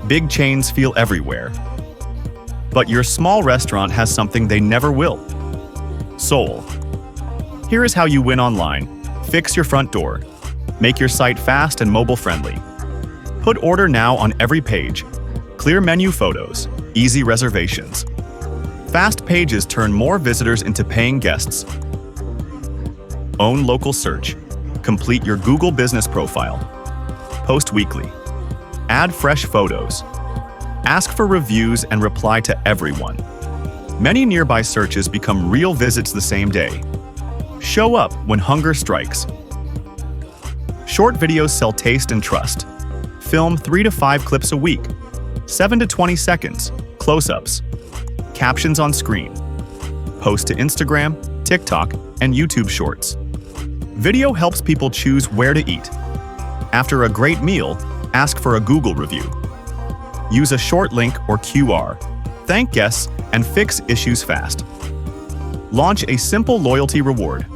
Big chains feel everywhere. But your small restaurant has something they never will. Soul. Here is how you win online. Fix your front door. Make your site fast and mobile-friendly. Put order now on every page. Clear menu photos. Easy reservations. Fast pages turn more visitors into paying guests. Own local search. Complete your Google business profile. Post weekly. Add fresh photos. Ask for reviews and reply to everyone. Many nearby searches become real visits the same day. Show up when hunger strikes. Short videos sell taste and trust. Film 3 to 5 clips a week. 7 to 20 seconds. Close-ups. Captions on screen. Post to Instagram, TikTok, and YouTube Shorts. Video helps people choose where to eat. After a great meal, ask for a Google review. Use a short link or QR. Thank guests and fix issues fast. Launch a simple loyalty reward.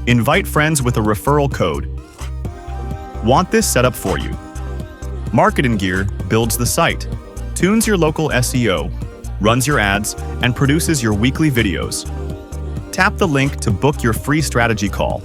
Invite friends with a referral code. Want this set up for you? MarketinGear builds the site, tunes your local SEO, runs your ads, and produces your weekly videos. Tap the link to book your free strategy call.